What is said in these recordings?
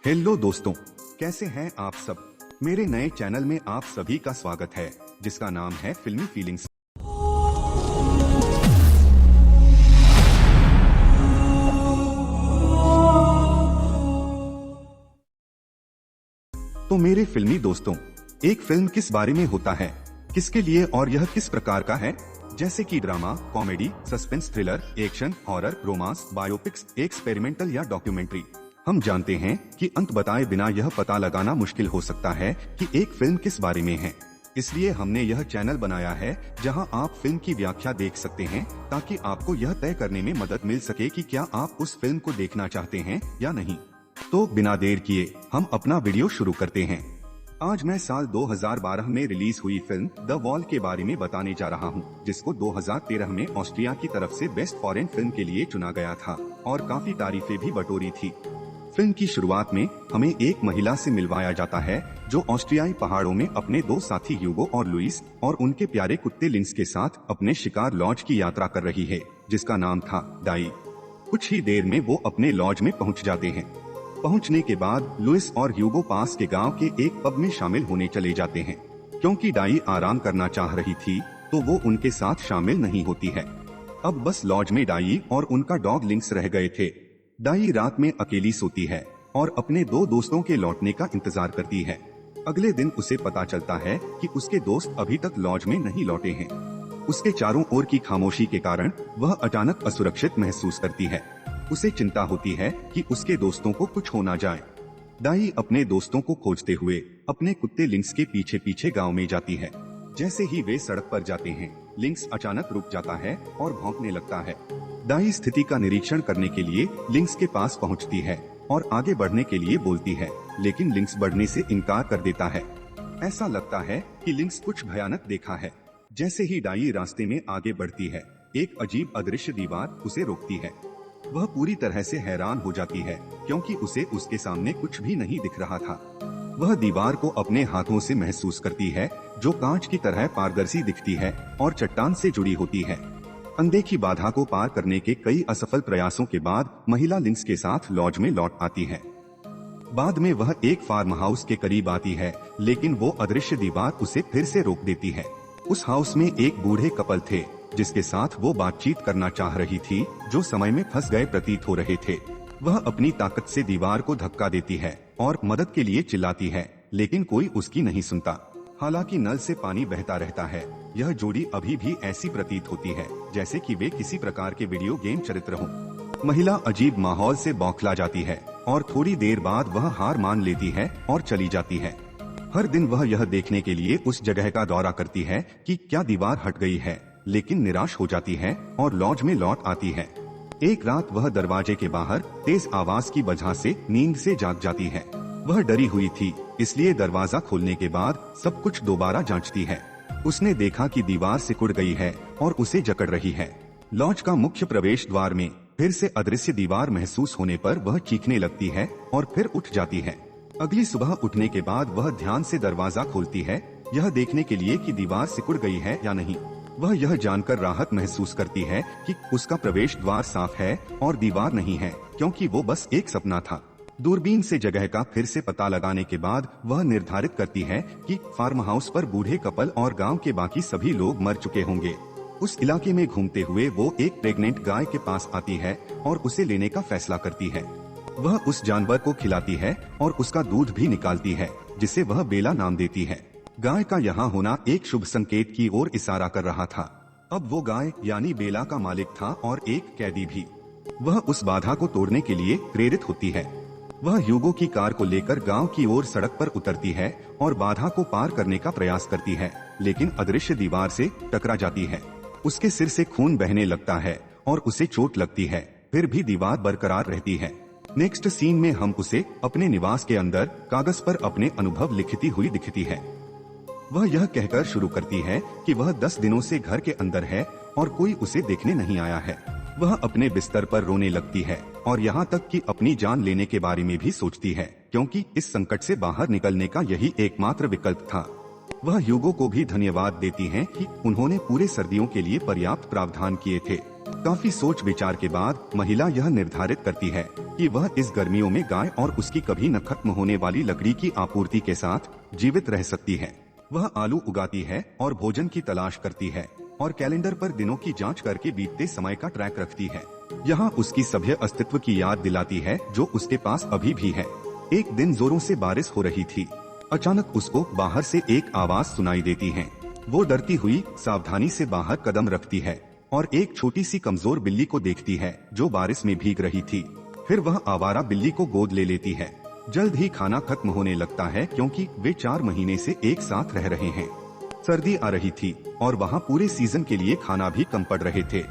Hello दोस्तों, कैसे हैं आप सब। मेरे नए चैनल में आप सभी का स्वागत है, जिसका नाम है फिल्मी फीलिंग्स। तो मेरे फिल्मी दोस्तों, एक फिल्म किस बारे में होता है, किसके लिए और यह किस प्रकार का है। जैसे कि drama, comedy, suspense, thriller, action, horror, romance, biopics, experimental या डॉक्यूमेंट्री। हम जानते हैं कि अंत बताए बिना यह पता लगाना मुश्किल हो सकता है कि एक फिल्म किस बारे में है। इसलिए हमने यह चैनल बनाया है जहां आप फिल्म की व्याख्या देख सकते हैं, ताकि आपको यह तय करने में मदद मिल सके कि क्या आप उस फिल्म को देखना चाहते हैं या नहीं। तो बिना देर किए हम अपना वीडियो शुरू करते हैं। आज मैं साल 2012 में रिलीज हुई फिल्म द वॉल के बारे में बताने जा रहा हूं, जिसको 2013 में ऑस्ट्रिया की तरफ से बेस्ट फॉरेन फिल्म के लिए चुना गया था और काफी तारीफें भी बटोरी थी। फिल्म की शुरुआत में हमें एक महिला से मिलवाया जाता है जो ऑस्ट्रियाई पहाड़ों में अपने दो साथी ह्यूगो और लुइस और उनके प्यारे कुत्ते लिंक्स के साथ अपने शिकार लॉज की यात्रा कर रही है, जिसका नाम था डाई। कुछ ही देर में वो अपने लॉज में पहुंच जाते हैं। पहुंचने के बाद लुइस और ह्यूगो पास के गांव के एक पब में शामिल होने चले जाते हैं। क्योंकि डाई आराम करना चाह रही थी तो वो उनके साथ शामिल नहीं होती है। अब बस लॉज में डाई और उनका डॉग लिंक्स रह गए थे। डाई रात में अकेली सोती है और अपने दो दोस्तों के लौटने का इंतजार करती है। अगले दिन उसे पता चलता है कि उसके दोस्त अभी तक लॉज में नहीं लौटे हैं। उसके चारों ओर की खामोशी के कारण वह अचानक असुरक्षित महसूस करती है। उसे चिंता होती है कि उसके दोस्तों को कुछ हो ना जाए। डाई अपने दोस्तों को खोजते हुए अपने कुत्ते लिंक्स के पीछे पीछे गांव में जाती है। जैसे ही वे सड़क पर जाते हैं, लिंक्स अचानक रुक जाता है और भौंकने लगता है। डाई स्थिति का निरीक्षण करने के लिए लिंक्स के पास पहुंचती है और आगे बढ़ने के लिए बोलती है, लेकिन लिंक्स बढ़ने से इनकार कर देता है। ऐसा लगता है कि लिंक्स कुछ भयानक देखा है। जैसे ही डाई रास्ते में आगे बढ़ती है, एक अजीब अदृश्य दीवार उसे रोकती है। वह पूरी तरह से हैरान हो जाती है, क्योंकि उसे उसके सामने कुछ भी नहीं दिख रहा था। वह दीवार को अपने हाथों से महसूस करती है, जो कांच की तरह पारदर्शी दिखती है और चट्टान से जुड़ी होती है। अनदेखी बाधा को पार करने के कई असफल प्रयासों के बाद महिला लिंक्स के साथ लॉज में लौट आती है। बाद में वह एक फार्म हाउस के करीब आती है, लेकिन वो अदृश्य दीवार उसे फिर से रोक देती है। उस हाउस में एक बूढ़े कपल थे, जिसके साथ वो बातचीत करना चाह रही थी, जो समय में फंस गए प्रतीत हो रहे थे। वह अपनी ताकत से दीवार को धक्का देती है और मदद के लिए चिल्लाती है, लेकिन कोई उसकी नहीं सुनता। हालांकि नल से पानी बहता रहता है, यह जोड़ी अभी भी ऐसी प्रतीत होती है जैसे कि वे किसी प्रकार के वीडियो गेम चरित्र हों। महिला अजीब माहौल से बौखला जाती है और थोड़ी देर बाद वह हार मान लेती है और चली जाती है। हर दिन वह यह देखने के लिए उस जगह का दौरा करती है कि क्या दीवार हट गई है, लेकिन निराश हो जाती है और लॉज में लौट आती है। एक रात वह दरवाजे के बाहर तेज आवाज की वजह से नींद से जाग जाती है। वह डरी हुई थी, इसलिए दरवाजा खोलने के बाद सब कुछ दोबारा जांचती है। उसने देखा कि दीवार सिकुड़ गई है और उसे जकड़ रही है। लॉज का मुख्य प्रवेश द्वार में फिर से अदृश्य दीवार महसूस होने पर वह चीखने लगती है और फिर उठ जाती है। अगली सुबह उठने के बाद वह ध्यान से दरवाजा खोलती है, यह देखने के लिए कि दीवार सिकुड़ गई है या नहीं। वह यह जानकर राहत महसूस करती है कि उसका प्रवेश द्वार साफ है और दीवार नहीं है, क्योंकि वो बस एक सपना था। दूरबीन से जगह का फिर से पता लगाने के बाद वह निर्धारित करती है कि फार्म हाउस पर बूढ़े कपल और गांव के बाकी सभी लोग मर चुके होंगे। उस इलाके में घूमते हुए वो एक प्रेग्नेंट गाय के पास आती है और उसे लेने का फैसला करती है। वह उस जानवर को खिलाती है और उसका दूध भी निकालती है, जिसे वह बेला नाम देती है। गाय का यहाँ होना एक शुभ संकेत की ओर इशारा कर रहा था। अब वो गाय यानी बेला का मालिक था और एक कैदी भी। वह उस बाधा को तोड़ने के लिए प्रेरित होती है। वह ह्यूगो की कार को लेकर गांव की ओर सड़क पर उतरती है और बाधा को पार करने का प्रयास करती है, लेकिन अदृश्य दीवार से टकरा जाती है। उसके सिर से खून बहने लगता है और उसे चोट लगती है, फिर भी दीवार बरकरार रहती है। नेक्स्ट सीन में हम उसे अपने निवास के अंदर कागज पर अपने अनुभव लिखती हुई दिखती है। वह यह कहकर शुरू करती है कि वह 10 दिनों से घर के अंदर है और कोई उसे देखने नहीं आया है। वह अपने बिस्तर पर रोने लगती है और यहाँ तक कि अपनी जान लेने के बारे में भी सोचती है, क्योंकि इस संकट से बाहर निकलने का यही एकमात्र विकल्प था। वह ह्यूगो को भी धन्यवाद देती हैं कि उन्होंने पूरे सर्दियों के लिए पर्याप्त प्रावधान किए थे। काफी सोच विचार के बाद महिला यह निर्धारित करती है कि वह इस गर्मियों में गाय और उसकी कभी न खत्म होने वाली लकड़ी की आपूर्ति के साथ जीवित रह सकती है। वह आलू उगाती है और भोजन की तलाश करती है और कैलेंडर पर दिनों की जांच करके बीतते समय का ट्रैक रखती है। यहाँ उसकी सभ्य अस्तित्व की याद दिलाती है जो उसके पास अभी भी है। एक दिन जोरों से बारिश हो रही थी। अचानक उसको बाहर से एक आवाज सुनाई देती है। वो डरती हुई सावधानी से बाहर कदम रखती है और एक छोटी सी कमजोर बिल्ली को देखती है जो बारिश में भीग रही थी। फिर वह आवारा बिल्ली को गोद ले लेती है। जल्द ही खाना खत्म होने लगता है क्योंकि वे 4 महीने से एक साथ रह रहे हैं। सर्दी आ रही थी और वहाँ पूरे सीजन के लिए खाना भी कम पड़ रहे थे।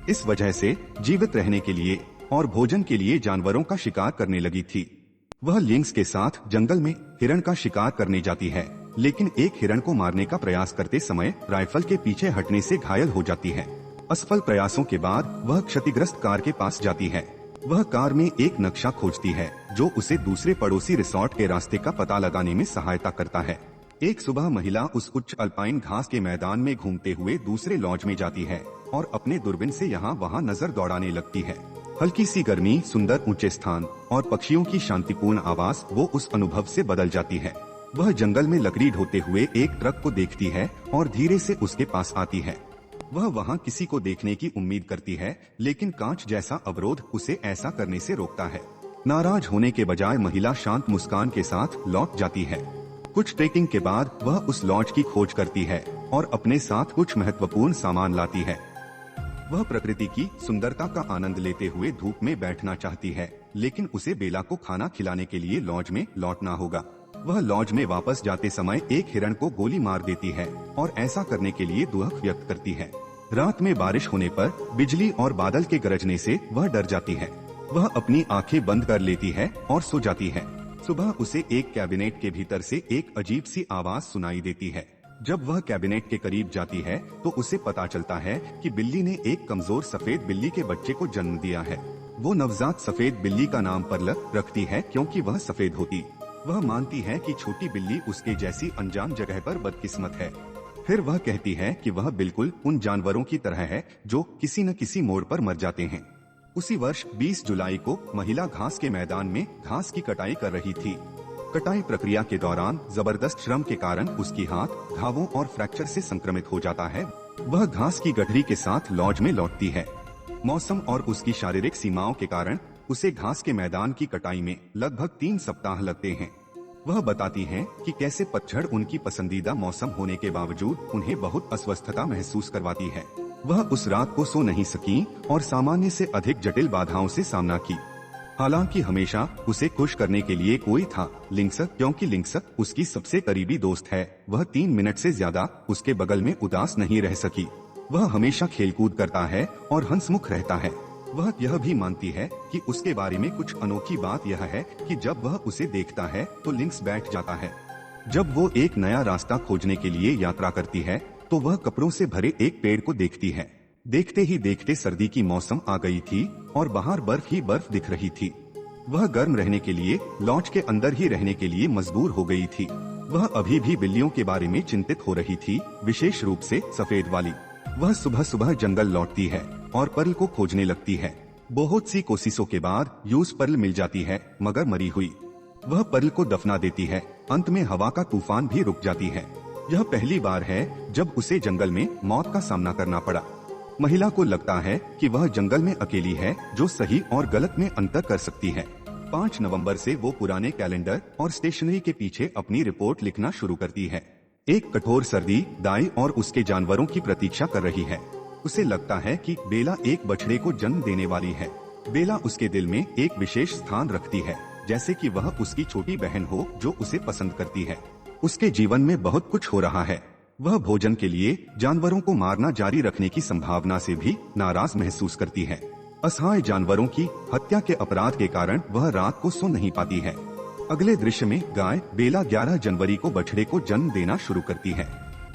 इस वजह से जीवित रहने के लिए और भोजन के लिए जानवरों का शिकार करने लगी थी। वह लिंक्स के साथ जंगल में हिरण का शिकार करने जाती है, लेकिन एक हिरण को मारने का प्रयास करते समय राइफल के पीछे हटने से घायल हो जाती है। असफल प्रयासों के बाद वह क्षतिग्रस्त कार के पास जाती है। वह कार में एक नक्शा खोजती है जो उसे दूसरे पड़ोसी रिसोर्ट के रास्ते का पता लगाने में सहायता करता है। एक सुबह महिला उस उच्च अल्पाइन घास के मैदान में घूमते हुए दूसरे लॉज में जाती है और अपने दूरबीन से यहाँ वहाँ नजर दौड़ाने लगती है। हल्की सी गर्मी, सुंदर ऊंचे स्थान और पक्षियों की शांतिपूर्ण आवाज वो उस अनुभव से बदल जाती है। वह जंगल में लकड़ी ढोते हुए एक ट्रक को देखती है और धीरे से उसके पास आती है। वह वहाँ किसी को देखने की उम्मीद करती है, लेकिन कांच जैसा अवरोध उसे ऐसा करने से रोकता है। नाराज होने के बजाय महिला शांत मुस्कान के साथ लौट जाती है। कुछ ट्रेकिंग के बाद वह उस लॉज की खोज करती है और अपने साथ कुछ महत्वपूर्ण सामान लाती है। वह प्रकृति की सुंदरता का आनंद लेते हुए धूप में बैठना चाहती है, लेकिन उसे बेला को खाना खिलाने के लिए लॉज में लौटना होगा। वह लॉज में वापस जाते समय एक हिरण को गोली मार देती है और ऐसा करने के लिए दुख व्यक्त करती है। रात में बारिश होने पर बिजली और बादल के गरजने से वह डर जाती है। वह अपनी आंखें बंद कर लेती है और सो जाती है। सुबह उसे एक कैबिनेट के भीतर से एक अजीब सी आवाज सुनाई देती है। जब वह कैबिनेट के करीब जाती है तो उसे पता चलता है कि बिल्ली ने एक कमजोर सफेद बिल्ली के बच्चे को जन्म दिया है। वो नवजात सफेद बिल्ली का नाम पर्ल रखती है क्योंकि वह सफेद होती। वह मानती है कि छोटी बिल्ली उसके जैसी अनजान जगह पर बदकिस्मत है। फिर वह कहती है कि वह बिल्कुल उन जानवरों की तरह है जो किसी न किसी मोड़ पर मर जाते हैं। उसी वर्ष 20 जुलाई को महिला घास के मैदान में घास की कटाई कर रही थी। कटाई प्रक्रिया के दौरान जबरदस्त श्रम के कारण उसकी हाथ घावों और फ्रैक्चर से संक्रमित हो जाता है। वह घास की गठरी के साथ लॉज में लौटती है। मौसम और उसकी शारीरिक सीमाओं के कारण उसे घास के मैदान की कटाई में लगभग 3 सप्ताह लगते हैं। वह बताती है कि कैसे पतझड़ उनकी पसंदीदा मौसम होने के बावजूद उन्हें बहुत अस्वस्थता महसूस करवाती है। वह उस रात को सो नहीं सकी और सामान्य से अधिक जटिल बाधाओं से सामना की। हालांकि हमेशा उसे खुश करने के लिए कोई था, लिंक्स, क्योंकि लिंक्स उसकी सबसे करीबी दोस्त है। वह 3 मिनट से ज्यादा उसके बगल में उदास नहीं रह सकी। वह हमेशा खेलकूद करता है और हंसमुख रहता है। वह यह भी मानती है कि उसके बारे में कुछ अनोखी बात यह है कि जब वह उसे देखता है तो लिंक्स बैठ जाता है। जब वो एक नया रास्ता खोजने के लिए यात्रा करती है तो वह कपड़ों से भरे एक पेड़ को देखती है। देखते ही देखते सर्दी की मौसम आ गई थी और बाहर बर्फ ही बर्फ दिख रही थी। वह गर्म रहने के लिए लॉज के अंदर ही रहने के लिए मजबूर हो गई थी। वह अभी भी बिल्लियों के बारे में चिंतित हो रही थी, विशेष रूप से सफेद वाली। वह सुबह सुबह जंगल लौटती है और पर्ल को खोजने लगती है। बहुत सी कोशिशों के बाद यूज पर्ल मिल जाती है, मगर मरी हुई। वह पर्ल को दफना देती है। अंत में हवा का तूफान भी रुक जाती है। यह पहली बार है जब उसे जंगल में मौत का सामना करना पड़ा। महिला को लगता है कि वह जंगल में अकेली है जो सही और गलत में अंतर कर सकती है। 5 नवंबर से वो पुराने कैलेंडर और स्टेशनरी के पीछे अपनी रिपोर्ट लिखना शुरू करती है। एक कठोर सर्दी दाई और उसके जानवरों की प्रतीक्षा कर रही है। उसे लगता है कि बेला एक बछड़े को जन्म देने वाली है। बेला उसके दिल में एक विशेष स्थान रखती है, जैसे कि वह उसकी छोटी बहन हो जो उसे पसंद करती है। उसके जीवन में बहुत कुछ हो रहा है। वह भोजन के लिए जानवरों को मारना जारी रखने की संभावना से भी नाराज महसूस करती है। असहाय जानवरों की हत्या के अपराध के कारण वह रात को सो नहीं पाती है। अगले दृश्य में गाय बेला 11 जनवरी को बछड़े को जन्म देना शुरू करती है।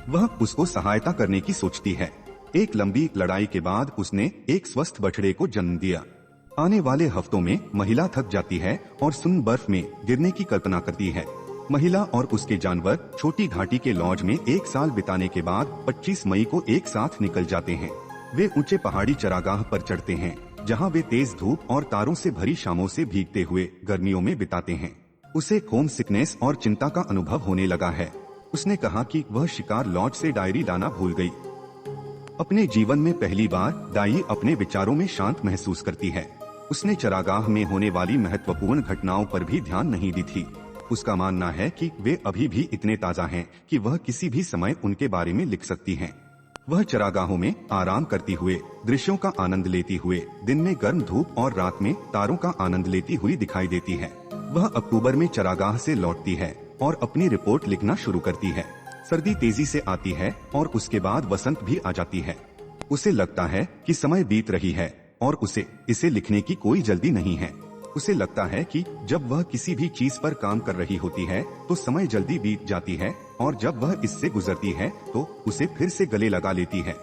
वह उसको सहायता करने की सोचती है। एक लंबी लड़ाई के बाद उसने एक स्वस्थ बछड़े को जन्म दिया। आने वाले हफ्तों में महिला थक जाती है और सुन बर्फ में गिरने की कल्पना करती है। महिला और उसके जानवर छोटी घाटी के लॉज में 1 साल बिताने के बाद 25 मई को एक साथ निकल जाते हैं। वे ऊंचे पहाड़ी चरागाह पर चढ़ते हैं जहां वे तेज धूप और तारों से भरी शामों से भीगते हुए गर्मियों में बिताते हैं। उसे होम सिकनेस और चिंता का अनुभव होने लगा है। उसने कहा कि वह शिकार लॉज से डायरी लाना भूल गई। अपने जीवन में पहली बार दाई अपने विचारों में शांत महसूस करती है। उसने चरागाह में होने वाली महत्वपूर्ण घटनाओं पर भी ध्यान नहीं दी थी। उसका मानना है कि वे अभी भी इतने ताजा हैं कि वह किसी भी समय उनके बारे में लिख सकती हैं। वह चरागाहों में आराम करती हुए, दृश्यों का आनंद लेती हुए, दिन में गर्म धूप और रात में तारों का आनंद लेती हुई दिखाई देती है। वह अक्टूबर में चरागाह से लौटती है और अपनी रिपोर्ट लिखना शुरू करती है। सर्दी तेजी से आती है और उसके बाद वसंत भी आ जाती है। उसे लगता है कि समय बीत रही है और उसे इसे लिखने की कोई जल्दी नहीं है। उसे लगता है कि जब वह किसी भी चीज पर काम कर रही होती है तो समय जल्दी बीत जाती है और जब वह इससे गुजरती है तो उसे फिर से गले लगा लेती है।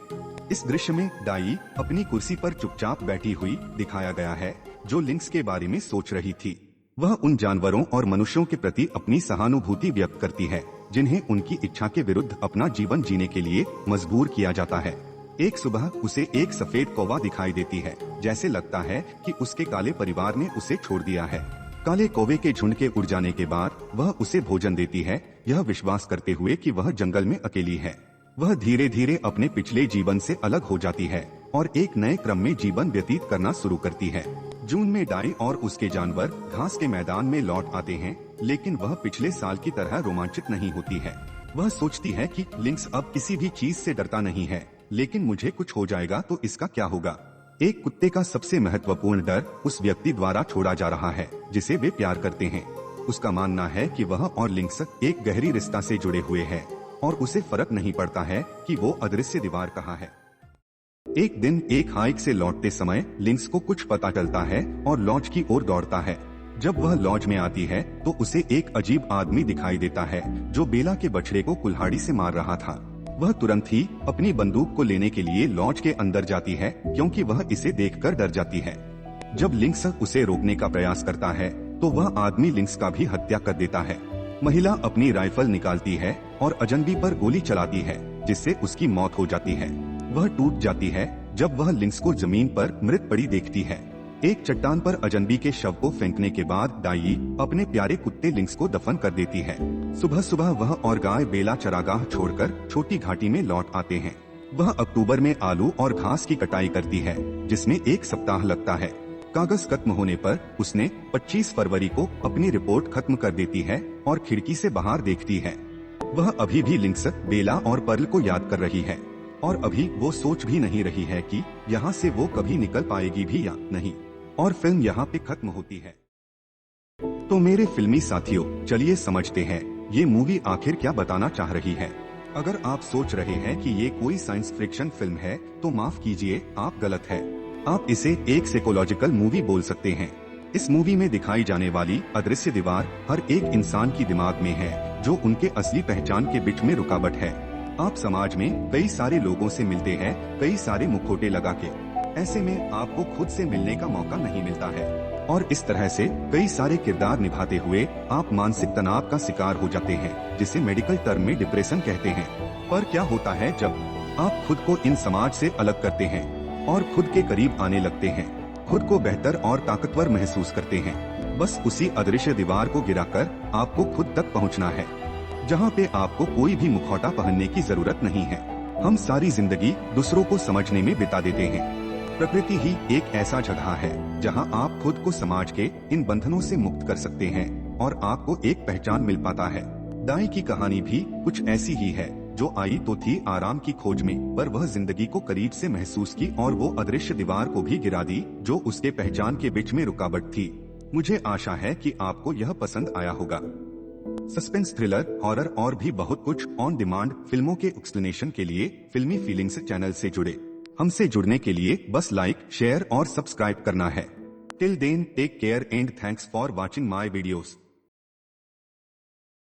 इस दृश्य में दाई अपनी कुर्सी पर चुपचाप बैठी हुई दिखाया गया है, जो लिंक्स के बारे में सोच रही थी। वह उन जानवरों और मनुष्यों के प्रति अपनी सहानुभूति व्यक्त करती है जिन्हें उनकी इच्छा के विरुद्ध अपना जीवन जीने के लिए मजबूर किया जाता है। एक सुबह उसे एक सफेद कौवा दिखाई देती है। जैसे लगता है कि उसके काले परिवार ने उसे छोड़ दिया है। काले कौवे के झुंड के उड़ जाने के बाद वह उसे भोजन देती है, यह विश्वास करते हुए कि वह जंगल में अकेली है। वह धीरे धीरे अपने पिछले जीवन से अलग हो जाती है और एक नए क्रम में जीवन व्यतीत करना शुरू करती है। जून में डाई और उसके जानवर घास के मैदान में लौट आते हैं, लेकिन वह पिछले साल की तरह रोमांचित नहीं होती है। वह सोचती है कि लिंक्स अब किसी भी चीज से डरता नहीं है, लेकिन मुझे कुछ हो जाएगा तो इसका क्या होगा। एक कुत्ते का सबसे महत्वपूर्ण डर उस व्यक्ति द्वारा छोड़ा जा रहा है जिसे वे प्यार करते हैं। उसका मानना है कि वह और लिंक्स एक गहरी रिश्ता से जुड़े हुए हैं और उसे फर्क नहीं पड़ता है कि वो अदृश्य दीवार कहाँ है। एक दिन एक हाइक से लौटते समय लिंक्स को कुछ पता चलता है और लॉज की ओर दौड़ता है। जब वह लॉज में आती है तो उसे एक अजीब आदमी दिखाई देता है जो बेला के बछड़े को कुल्हाड़ी से मार रहा था। वह तुरंत ही अपनी बंदूक को लेने के लिए लॉज के अंदर जाती है क्योंकि वह इसे देखकर डर जाती है। जब लिंक्स उसे रोकने का प्रयास करता है तो वह आदमी लिंक्स का भी हत्या कर देता है। महिला अपनी राइफल निकालती है और अजनबी पर गोली चलाती है जिससे उसकी मौत हो जाती है। वह टूट जाती है जब वह लिंक्स को जमीन पर मृत पड़ी देखती है। एक चट्टान पर अजनबी के शव को फेंकने के बाद दाई अपने प्यारे कुत्ते लिंक्स को दफन कर देती है। सुबह सुबह वह और गाय बेला चरागाह छोड़कर छोटी घाटी में लौट आते हैं। वह अक्टूबर में आलू और घास की कटाई करती है जिसमें 1 सप्ताह लगता है। कागज खत्म होने पर उसने 25 फरवरी को अपनी रिपोर्ट खत्म कर देती है और खिड़की से बाहर देखती है। वह अभी भी लिंक्स, बेला और पर्ल को याद कर रही है और अभी वो सोच भी नहीं रही है कि यहाँ से वो कभी निकल पाएगी भी या नहीं। और फिल्म यहाँ पे खत्म होती है। तो मेरे फिल्मी साथियों, चलिए समझते हैं ये मूवी आखिर क्या बताना चाह रही है। अगर आप सोच रहे हैं कि ये कोई साइंस फिक्शन फिल्म है तो माफ कीजिए, आप गलत है। आप इसे एक साइकोलॉजिकल मूवी बोल सकते हैं। इस मूवी में दिखाई जाने वाली अदृश्य दीवार हर एक इंसान की दिमाग में है जो उनके असली पहचान के बीच में रुकावट है। आप समाज में कई सारे लोगों से मिलते हैं, कई सारे मुखौटे लगा के। ऐसे में आपको खुद से मिलने का मौका नहीं मिलता है और इस तरह से कई सारे किरदार निभाते हुए आप मानसिक तनाव का शिकार हो जाते हैं, जिसे मेडिकल टर्म में डिप्रेशन कहते हैं। पर क्या होता है जब आप खुद को इन समाज से अलग करते हैं और खुद के करीब आने लगते हैं, खुद को बेहतर और ताकतवर महसूस करते हैं। बस उसी अदृश्य दीवार को गिराकर आपको खुद तक पहुंचना है, जहां पे आपको कोई भी मुखौटा पहनने की जरूरत नहीं है। हम सारी जिंदगी दूसरों को समझने में बिता देते हैं। प्रकृति ही एक ऐसा जगह है जहां आप खुद को समाज के इन बंधनों से मुक्त कर सकते हैं और आपको एक पहचान मिल पाता है। दाई की कहानी भी कुछ ऐसी ही है, जो आई तो थी आराम की खोज में, पर वह जिंदगी को करीब से महसूस की और वो अदृश्य दीवार को भी गिरा दी जो उसके पहचान के बीच में रुकावट थी। मुझे आशा है कि आपको यह पसंद आया होगा। सस्पेंस, थ्रिलर, हॉरर और भी बहुत कुछ ऑन डिमांड फिल्मों के एक्सप्लेनेशन के लिए फिल्मी फीलिंग्स चैनल से जुड़े। हमसे जुड़ने के लिए बस लाइक, शेयर और सब्सक्राइब करना है। Till then, take care and thanks for watching my videos.